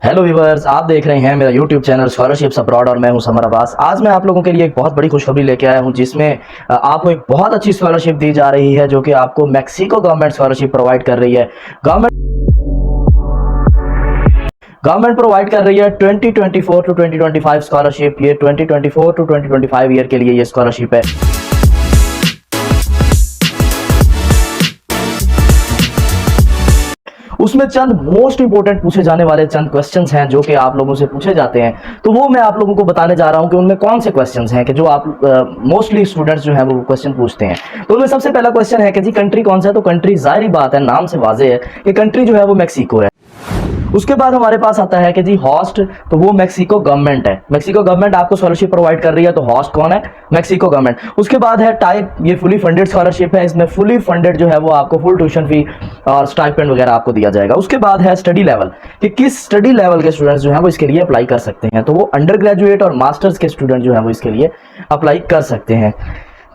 Hello viewers, आप देख रहे हैं मेरा यूट्यूब चैनल स्कॉलरशिप्स अब्रॉड और मैं हूं समर अब्बास। आज मैं आप लोगों के लिए एक बहुत बड़ी खुशखबरी लेके आया हूं जिसमें आपको एक बहुत अच्छी स्कॉलरशिप दी जा रही है जो कि आपको मैक्सिको गवर्नमेंट स्कॉलरशिप प्रोवाइड कर रही है। गवर्नमेंट प्रोवाइड कर रही है 2024 टू 2025 स्कॉलरशिप। ये 2024 टू 2025 ईयर के लिए ये स्कॉलरशिप है। उसमें चंद मोस्ट इंपोर्टेंट पूछे जाने वाले चंद क्वेश्चंस हैं जो कि आप लोगों से पूछे जाते हैं, तो वो मैं आप लोगों को बताने जा रहा हूं कि उनमें कौन से क्वेश्चंस हैं कि जो आप मोस्टली स्टूडेंट्स जो हैं वो क्वेश्चन पूछते हैं। तो उनमें सबसे पहला क्वेश्चन है कि जी कंट्री कौन सा है। तो कंट्री जाहिर बात है, नाम से वाज़ेह है कि कंट्री जो है वो मैक्सिको है। उसके बाद हमारे पास आता है कि जी हॉस्ट, तो वो मैक्सिको गवर्नमेंट है। मैक्सिको गवर्नमेंट आपको स्कॉलरशिप प्रोवाइड कर रही है, तो हॉस्ट कौन है? Mexico government. उसके बाद है टाइप, ये फुली फंडेड स्कॉलरशिप है। इसमें फुली फंडेड जो है वो आपको फुल ट्यूशन फी और स्टाइपेंड वगैरह आपको दिया जाएगा। उसके बाद है स्टडी लेवल, कि किस स्टडी लेवल के स्टूडेंट्स जो है वो इसके लिए अप्लाई कर सकते हैं। तो वो अंडर ग्रेजुएट और मास्टर्स के स्टूडेंट जो है वो इसके लिए अप्लाई कर सकते हैं।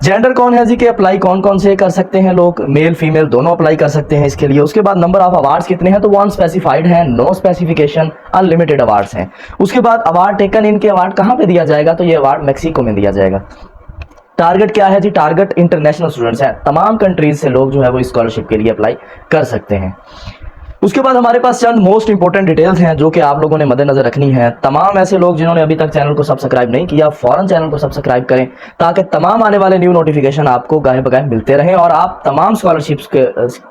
जेंडर कौन है जी के अप्लाई कौन कौन से कर सकते हैं लोग, मेल फीमेल दोनों अप्लाई कर सकते हैं इसके लिए। उसके बाद नंबर ऑफ अवार्ड्स कितने हैं, तो वो अनस्पेसिफाइड है, नो स्पेसिफिकेशन, अनलिमिटेड अवार्ड्स हैं। उसके बाद अवार्ड टेकन, इनके अवार्ड कहाँ पे दिया जाएगा, तो ये अवार्ड मैक्सिको में दिया जाएगा। टारगेट क्या है जी, टारगेट इंटरनेशनल स्टूडेंट्स हैं, तमाम कंट्रीज से लोग जो है वो स्कॉलरशिप के लिए अप्लाई कर सकते हैं। उसके बाद हमारे पास चंद मोस्ट इंपोर्टेंट डिटेल्स हैं जो कि आप लोगों ने मद्देनजर रखनी है। तमाम ऐसे लोग जिन्होंने अभी तक चैनल को सब्सक्राइब नहीं किया, फौरन चैनल को सब्सक्राइब करें ताकि तमाम आने वाले न्यू नोटिफिकेशन आपको गाहे बगाहे मिलते रहें और आप तमाम स्कॉलरशिप्स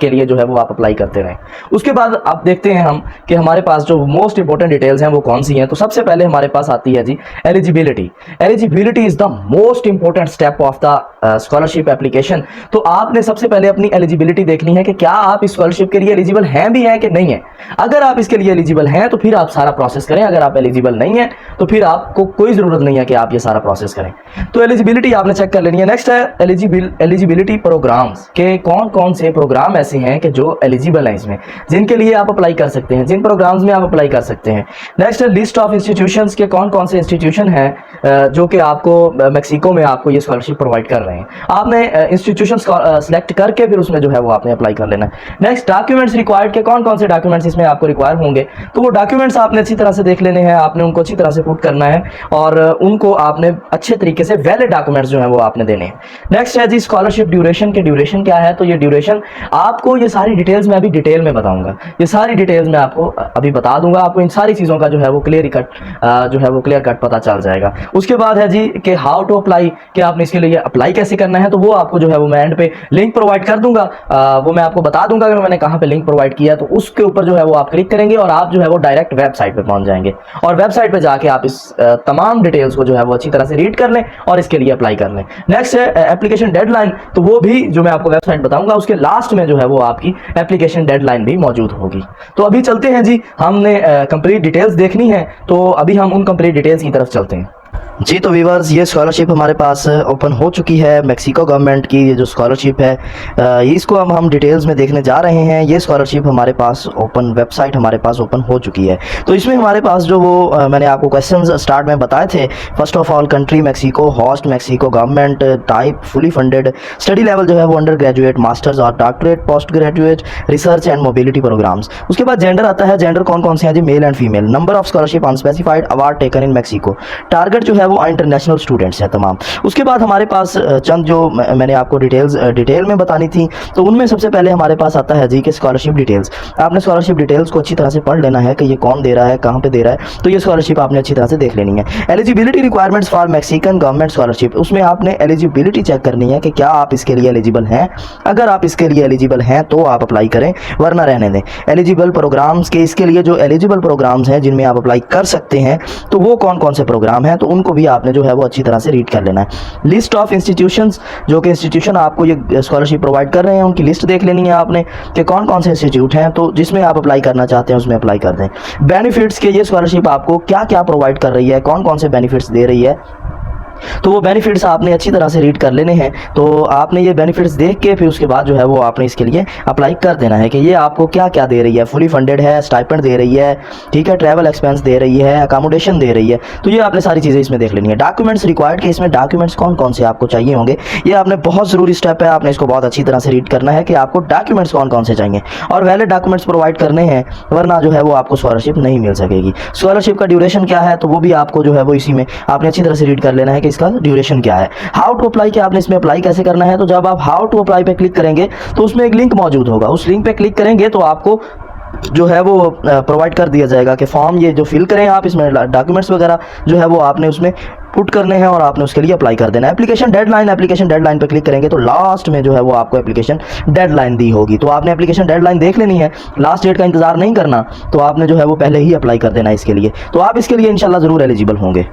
के लिए जो है वो आप अप्लाई करते रहें। उसके बाद आप देखते हैं हम कि हमारे पास जो मोस्ट इंपोर्टेंट डिटेल्स हैं वो कौन सी हैं। तो सबसे पहले हमारे पास आती है जी eligibility. Eligibility is the most important step of the scholarship application. तो आपने सबसे पहले अपनी एलिजिबिलिटी देखनी है कि क्या आप इस स्कॉलरशिप के लिए एलिजिबल हैं भी हैं कि नहीं है। अगर आप इसके लिए एलिजिबल हैं तो फिर आप सारा प्रोसेस करें, अगर आप एलिजिबल नहीं है तो फिर आपको कोई जरूरत नहीं है कि आप ये सारा प्रोसेस करें। तो एलिजिबिलिटी आपने चेक कर लेनी है। नेक्स्ट है एलिजिबिलिटी प्रोग्राम्स, के कौन कौन से प्रोग्राम ऐसे हैं कि जो एलिजिबल हैं इसमें, जिनके लिए आप अप्लाई कर सकते हैं, जिन प्रोग्राम्स में आप अप्लाई कर सकते हैं। नेक्स्ट है लिस्ट ऑफ इंस्टीट्यूशंस, के कौन कौन से इंस्टीट्यूशन हैं जो कि आपको मैक्सिको में आपको ये स्कॉलरशिप प्रोवाइड कर रहे हैं। आपने इंस्टीट्यूशन सेलेक्ट करके फिर उसमें जो है वो आपने अप्लाई कर लेना है। नेक्स्ट डॉक्यूमेंट्स रिक्वायर्ड, के कौन कौन से डॉक्यूमेंट्स इसमें आपको रिक्वायर होंगे। तो वो डॉक्यूमेंट्स आपने अच्छी तरह से देख लेने हैं, आपने उनको अच्छी तरह से पुट करना है और उनको आपने अच्छे तरीके से वैलिड डॉक्यूमेंट्स जो है वो आपने देने हैं। नेक्स्ट है जी स्कॉलरशिप ड्यूरेशन, के ड्यूरेशन क्या है। तो ये ड्यूरेशन आपको, ये सारी डिटेल्स मैं अभी डिटेल में बताऊंगा, ये सारी डिटेल्स मैं आपको अभी बता दूंगा। आपको इन सारी चीज़ों का जो है वो क्लियर कट पता चल जाएगा। उसके बाद है जी कि हाउ टू अप्लाई, कि आपने इसके लिए अप्लाई कैसे करना है। तो वो आपको जो है वो मैं एंड पे लिंक प्रोवाइड कर दूंगा, वो मैं आपको बता दूंगा कि मैंने कहाँ पे लिंक प्रोवाइड किया है। तो उसके ऊपर जो है वो आप क्लिक करेंगे और आप जो है वो डायरेक्ट वेबसाइट पे पहुंच जाएंगे और वेबसाइट पे जाके आप इस तमाम डिटेल्स को जो है वो अच्छी तरह से रीड कर लें और इसके लिए अप्लाई कर लें। नेक्स्ट है एप्लीकेशन डेडलाइन, तो वो भी जो मैं आपको वेबसाइट बताऊंगा उसके लास्ट में जो है वो आपकी एप्लीकेशन डेडलाइन भी मौजूद होगी। तो अभी चलते हैं जी, हमने कंप्लीट डिटेल्स देखनी है, तो अभी हम उन कंप्लीट डिटेल्स की तरफ चलते हैं जी। तो व्यूअर्स, ये स्कॉलरशिप हमारे पास ओपन हो चुकी है, मैक्सिको गवर्नमेंट की ये जो स्कॉलरशिप है, इसको हम डिटेल्स में देखने जा रहे हैं। ये स्कॉलरशिप हमारे पास ओपन, वेबसाइट हमारे पास ओपन हो चुकी है। तो इसमें हमारे पास जो वो मैंने आपको क्वेश्चंस स्टार्ट में बताए थे, first of all country Mexico, host Mexico government, type fully funded, study level जो है वो अंडर ग्रेजुएट, मास्टर्स और doctorate, post graduate, research and mobility programmes. उसके बाद जेंडर आता है, जेंडर कौन कौन से हैं जी, male and female. Number of scholarship unspecified, award taken in Mexico. Target जो है वो इंटरनेशनल स्टूडेंट्स हैं तमाम। उसके बाद हमारे पास चंद जो मैंने आपको डिटेल में बतानी थी, तो उनमें सबसे पहले हमारे पास आता है जी कि स्कॉलरशिप डिटेल्स। आपने स्कॉलरशिप डिटेल्स को अच्छी तरह से पढ़ लेना है कि ये कौन दे रहा है, कहाँ पे दे रहा है। तो ये स्कॉलरशिप आपने अच्छी तरह से देख लेनी है। Eligibility requirements for Mexican government scholarship, उसमें आपने एलिजिबिलिटी चेक करनी है कि क्या आप इसके लिए एलिजिबल हैं। अगर आप इसके लिए एलिजिबल हैं तो आप अप्लाई करें, वरना रहने दें। एलिजिबल प्रोग्राम्स, के इसके लिए जो एलिजिबल प्रोग्राम्स हैं जिनमें आप अप्लाई कर सकते हैं, तो वो कौन कौन से प्रोग्राम हैं, तो उनको भी आपने जो है वो अच्छी तरह से रीड कर लेना है। लिस्ट ऑफ इंस्टीट्यूशंस, जो कि इंस्टीट्यूशन आपको ये स्कॉलरशिप प्रोवाइड कर रहे हैं, उनकी लिस्ट देख लेनी है आपने कि कौन कौन से इंस्टीट्यूट हैं, तो जिसमें आप अप्लाई करना चाहते हैं उसमें अप्लाई कर दें। बेनिफिट्स, के ये स्कॉलरशिप आपको क्या क्या प्रोवाइड कर रही है, कौन कौन से बेनिफिट्स दे रही है, तो वो बेनिफिट्स आपने अच्छी तरह से रीड कर लेने हैं। तो आपने ये बेनिफिट्स देख के फिर उसके बाद जो है वो आपने इसके लिए अप्लाई कर देना है कि ये आपको क्या क्या दे रही है, फुली फंडेड है, स्टाइपेंड दे रही है, ठीक है, ट्रैवल एक्सपेंस दे रही है, अकोमोडेशन दे रही है। तो ये आपने सारी चीज़ें इसमें देख लेनी है। डॉक्यूमेंट्स रिक्वायर्ड के इसमें डॉक्यूमेंट्स कौन कौन से आपको चाहिए होंगे, ये आपने बहुत ज़रूरी स्टेप है, आपने इसको बहुत अच्छी तरह से रीड करना है कि आपको डॉक्यूमेंट्स कौन कौन से चाहिए और वैलिड डॉक्यूमेंट्स प्रोवाइड करने हैं, वरना जो है वो आपको स्कॉलरशिप नहीं मिल सकेगी। स्कॉलरशिप का ड्यूरेशन क्या है, तो वो भी आपको जो है वो इसी में आपने अच्छी तरह से रीड कर लेना है कि इसका ड्यूरेशन क्या है। हाउ टू अप्लाई, कि आपने इसमें अप्लाई कैसे करना है, तो जब आप हाउ टू अप्लाई पे क्लिक करेंगे तो उसमें एक लिंक मौजूद होगा, उस लिंक पे क्लिक करेंगे तो आपको जो है वो प्रोवाइड कर दिया जाएगा कि फॉर्म ये जो फिल करें आप, इसमें डॉक्यूमेंट्स वगैरह जो है वो आपने उसमें पुट करने हैं और आपने उसके लिए अप्लाई कर देना है। एप्लीकेशन डेडलाइन पे क्लिक करेंगे तो लास्ट में जो है वो आपको एप्लीकेशन डेडलाइन दी होगी, तो आपने एप्लीकेशन डेडलाइन देख लेनी है, लास्ट डेट का इंतजार नहीं करना, तो आपने जो है वो पहले ही अप्लाई कर देना है इसके लिए, तो आप इसके लिए इंशाल्लाह ज़रूर एलिजिबल होंगे।